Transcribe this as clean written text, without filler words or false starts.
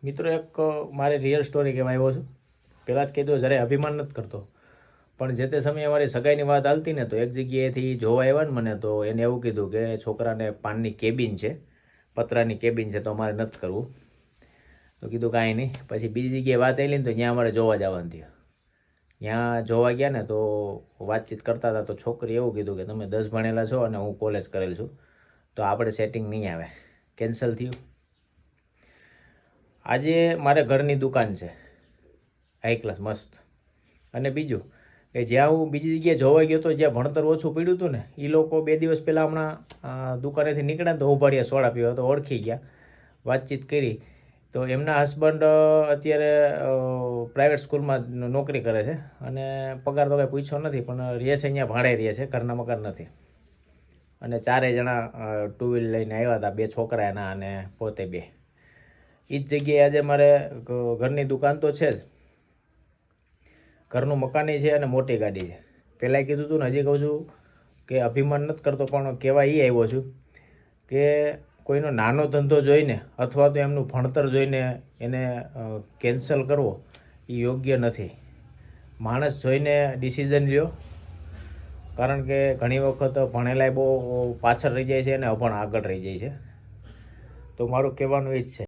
મિત્રો એક મારી રિયલ સ્ટોરી કહેવા આવ્યો છું. પહેલાં જ કીધું જરાય અભિમાન નથી કરતો, પણ જે તે સમયે મારી સગાઈની વાત હાલતી ને તો એક જગ્યાએથી જોવા આવ્યા ને મને, તો એને એવું કીધું કે છોકરાને પાનની કેબિન છે, પતરાની કેબિન છે, તો અમારે નથી કરવું. તો કીધું કાંઈ નહીં. પછી બીજી જગ્યાએ વાત આવેલી ને તો ત્યાં અમારે જોવા જવાનું થયું. ત્યાં જોવા ગયા ને તો વાતચીત કરતા હતા, તો છોકરી એવું કીધું કે તમે 10 ભણેલા છો અને હું કોલેજ કરેલ છું, તો આપણે સેટિંગ નહીં આવે. કેન્સલ થયું. આજે મારે ઘરની દુકાન છે, હાઈ ક્લાસ મસ્ત. અને બીજું કે જ્યાં હું બીજી જગ્યાએ જોવા ગયો હતો, જ્યાં ભણતર ઓછું પડ્યું હતું ને, એ લોકો 2 દિવસ પહેલાં હમણાં દુકાનેથી નીકળ્યા ને તો ઉભા રહ્યા સોડા પીવા, તો ઓળખી ગયા, વાતચીત કરી. તો એમના હસબન્ડ અત્યારે પ્રાઇવેટ સ્કૂલમાં નોકરી કરે છે અને પગાર તો કંઈ પૂછ્યો નથી, પણ રહે છે અહીંયા, ભાડે રહે છે, ઘરના મકાન નથી. અને 4 જણા 2 વ્હીલ લઈને આવ્યા હતા, 2 છોકરા એના અને પોતે 2. એ જ જગ્યાએ આજે મારે ઘરની દુકાન તો છે જ, ઘરનું મકાન છે અને મોટી ગાડી છે. પહેલાં કીધું હતું ને, હજી કહું છું કે અભિમાન નથી કરતો, પણ કહેવા એ આવ્યો છું કે કોઈનો નાનો ધંધો જોઈને અથવા તો એમનું ભણતર જોઈને એને કેન્સલ કરવો એ યોગ્ય નથી. માણસ જોઈને ડિસિઝન લ્યો, કારણ કે ઘણી વખત ભણેલાય બહુ પાછળ રહી જાય છે અને અભણ આગળ રહી જાય છે. તો મારું કહેવાનું એ જ છે